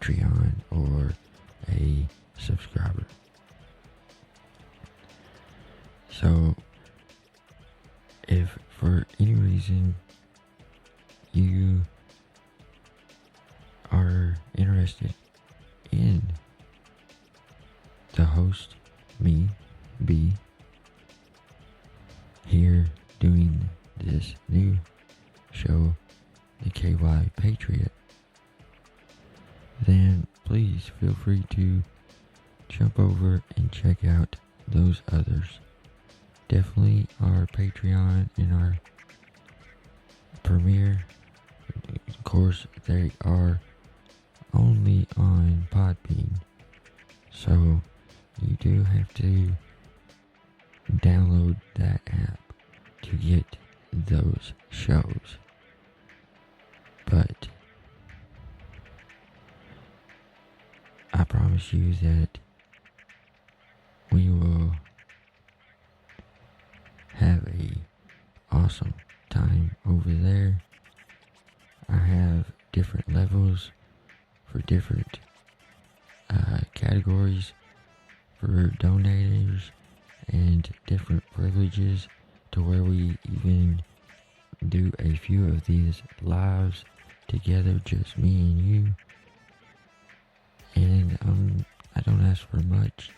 Patreon or a subscriber. So, if for any reason you are interested in the host, me, B, here doing this new show, the KY Patriot, then please feel free to jump over and check out those others. Definitely our Patreon and our premiere. Of course, they are only on Podbean, so you do have to download that app to get those shows. But I promise you that we will have a awesome time over there. I have different levels for different categories for donators and different privileges to where we even do a few of these lives together, just me and you. And I don't ask for much.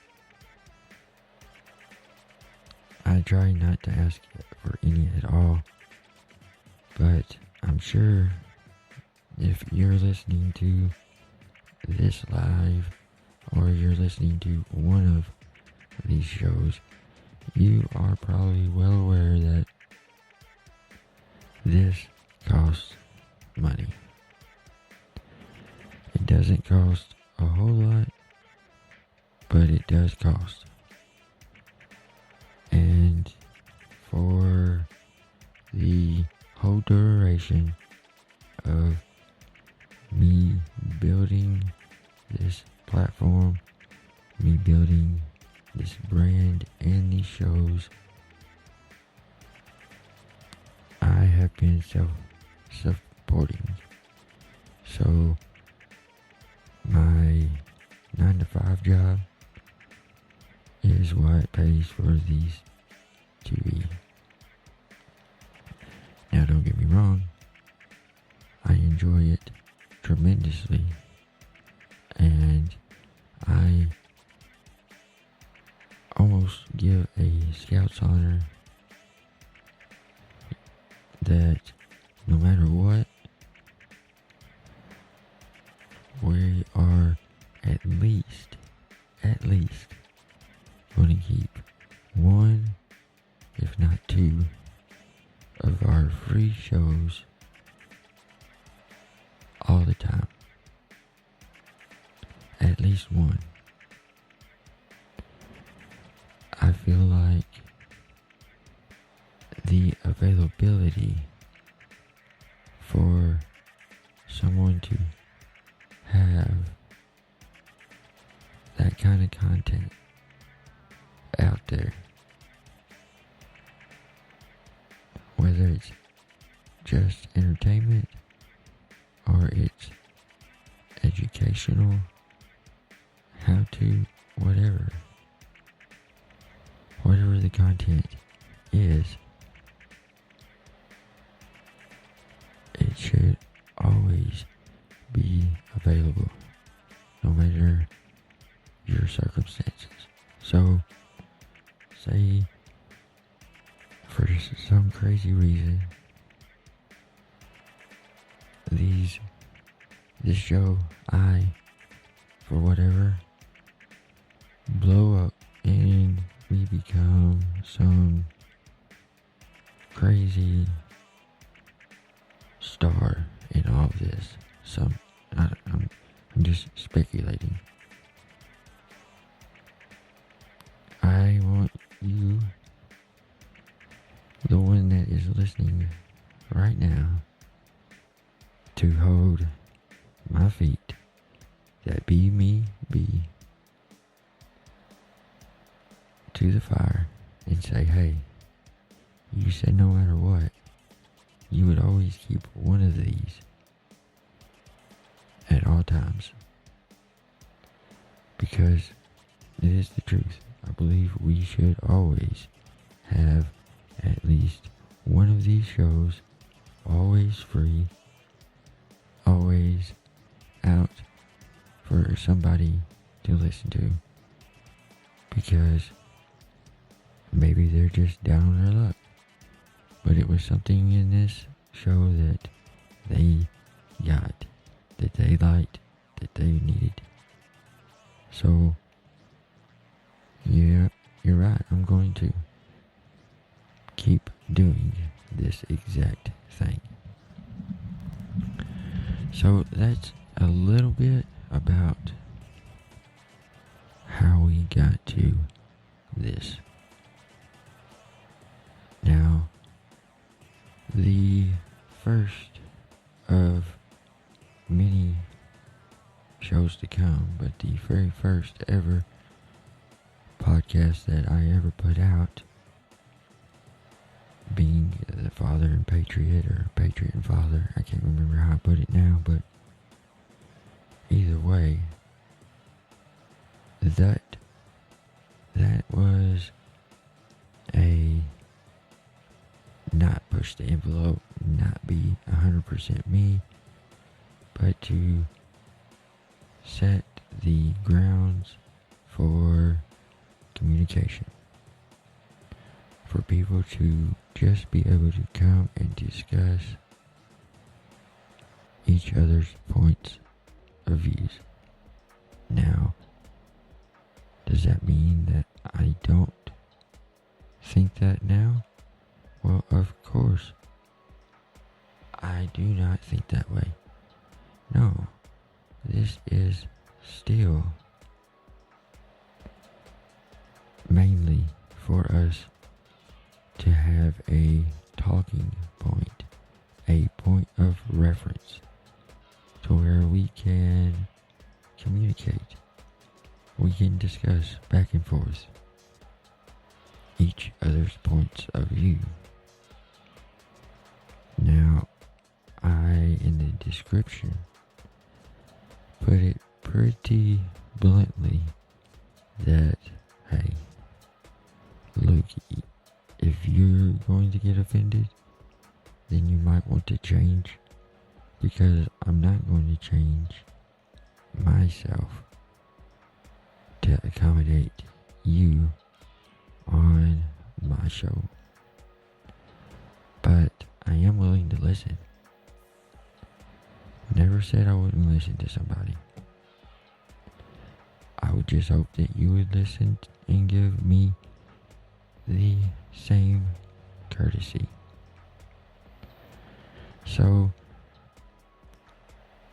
I try not to ask for any at all, but I'm sure if you're listening to this live or you're listening to one of these shows, you are probably well aware that this costs money. It doesn't cost a whole lot, but it does cost. And for the whole duration of me building this platform, me building this brand and these shows, I have been self-supporting. So my 9-to-5 job is what pays for these TV. Now don't get me wrong, I enjoy it tremendously, and I almost give a Scout's honor that no matter what, we are at least going to keep one, if not two, of our free shows all the time. At least one. I feel like the availability for someone to have that kind of content out there, whether it's just entertainment or it's educational, how to, whatever the content is, it should always be available, no matter your circumstances. So, say for some crazy reason, this show, for whatever, blow up and we become some crazy star in all of this. I'm just speculating. I want you, the one that is listening right now, to hold my feet, that be me, be, to the fire and say, hey, you said no matter what, you would always keep one of these at all times. because it is the truth. I believe we should always have at least one of these shows always free, always out for somebody to listen to, because maybe they're just down on their luck, but it was something in this show that they got, that they liked, that they needed. So yeah, you're right, I'm going to keep doing this exact thing. So that's a little bit about how we got to this. Now, the first of many shows to come, but the very first ever podcast that I ever put out, being the Father and Patriot, or Patriot and Father, I can't remember how I put it now, but either way, that was a not push the envelope, not be 100% me, but to set the grounds for communication, for people to just be able to come and discuss each other's points of views. Now, does that mean that I don't think that now? Well, of course, I do not think that way. No, this is still mainly for us to have a talking point, a point of reference, to where we can communicate. We can discuss back and forth each other's points of view. Now, I, in the description, put it pretty bluntly that, hey, look, if you're going to get offended, then you might want to change, because I'm not going to change myself to accommodate you on my show. But I am willing to listen. Never said I wouldn't listen to somebody. I would just hope that you would listen and give me the same courtesy. So,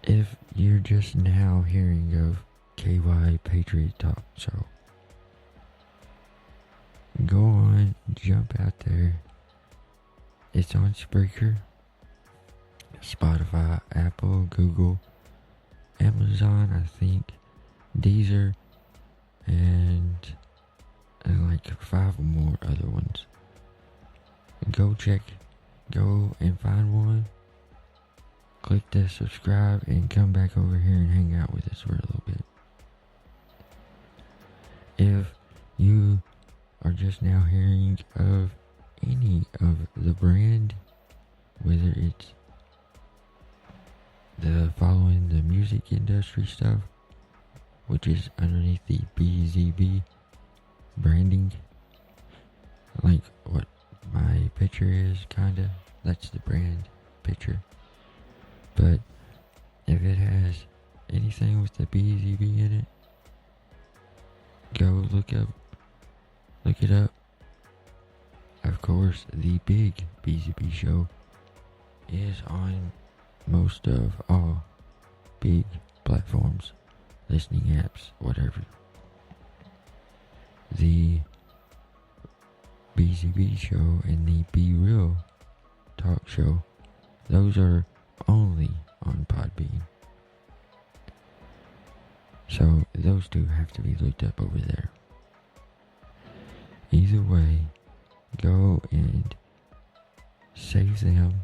if you're just now hearing of KY Patriot Talk Show, go on, jump out there. It's on Spreaker, Spotify, Apple, Google, Amazon, I think, Deezer, and like 5 or more other ones. Go and find one. Click the subscribe and come back over here and hang out with us for a little bit. If you are just now hearing of any of the brand, whether it's the following the music industry stuff, which is underneath the BZB branding, like what my picture is, kinda, that's the brand picture. But if it has anything with the BZB in it, go look it up. Of course, the big BZB show is on most of all big platforms, listening apps, whatever. The BZB show and the Be Real Talk show, those are only on Podbean. So those two have to be looked up over there. Either way, go and save them.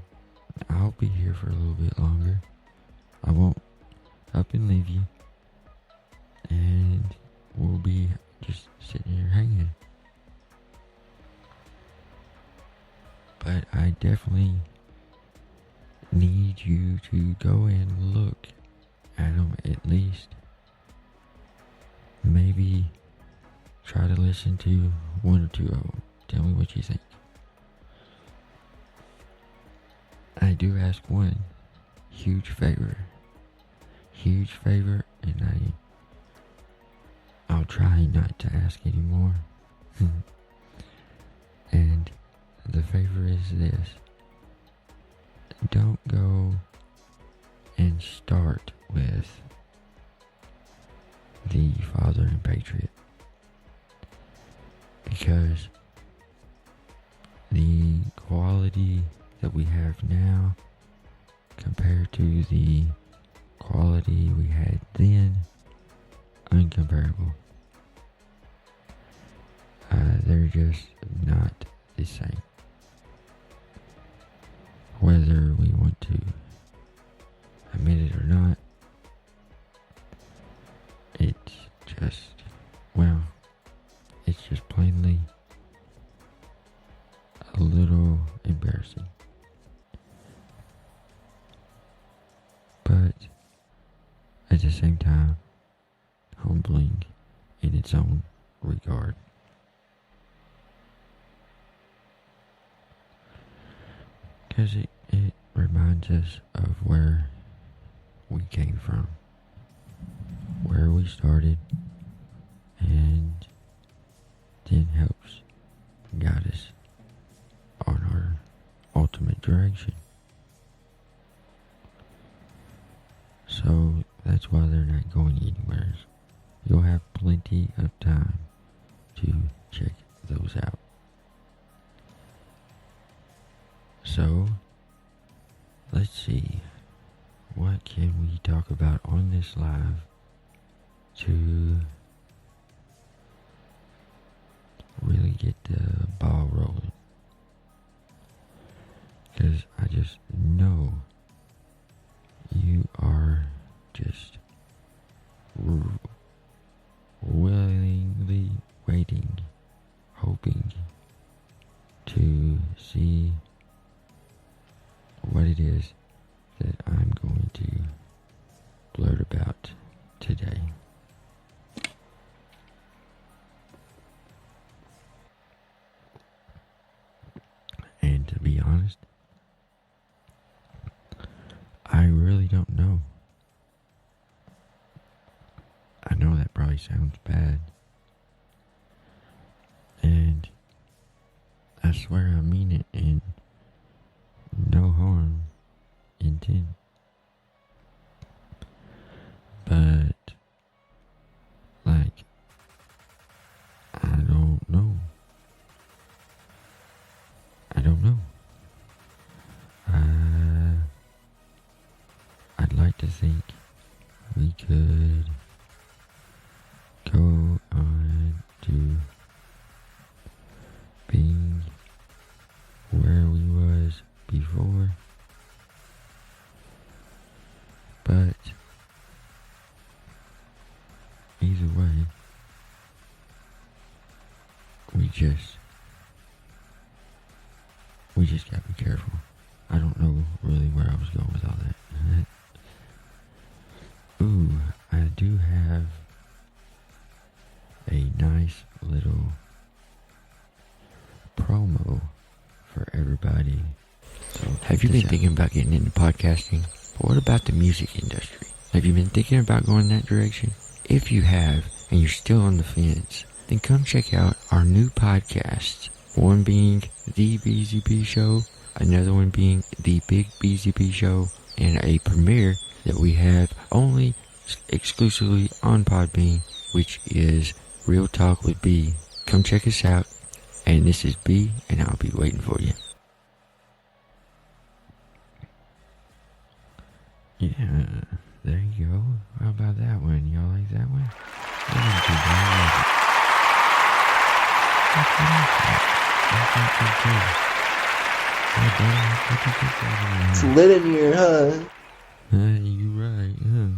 I'll be here for a little bit longer. I won't up and leave you. And we'll be just sitting here hanging. But I definitely need you to go and look at them at least. Maybe try to listen to one or two of them. Tell me what you think. I do ask one huge favor, and I'll try not to ask anymore. And the favor is this: don't go and start with the Father Patriot, because the quality that we have now compared to the quality we had then, uncomparable. They're just not the same. Whether we want to admit it or not, it's just plainly a little embarrassing. But at the same time, humbling in its own regard. Because it reminds us of where we came from, where we started, and then helps guide us on our ultimate direction. So that's why they're not going anywhere. You'll have plenty of time to check those out. So, let's see, what can we talk about on this live to really get the ball rolling? Because I just know you are just willingly waiting, hoping to see what it is that I'm going to blurt about today. And to be honest, I really don't know. I know that probably sounds bad. And I swear I mean it in no harm intent. But, like, I don't know. I'd like to think we could go on to being where we was before, but either way, we just gotta be careful. I don't know really where I was going with all that. Ooh, I do have a nice little promo for everybody. So have you been thinking about getting into podcasting? But what about the music industry? Have you been thinking about going that direction? If you have, and you're still on the fence, then come check out our new podcasts. One being The BZB Show, another one being The Big BZB Show, and a premiere that we have only exclusively on Podbean, which is Real Talk with B. Come check us out. And this is B, and I'll be waiting for you. Yeah, there you go. How about that one? Y'all like that one? That wasn't too bad, was it? That's what I think too. It's lit in here, huh? You right, huh?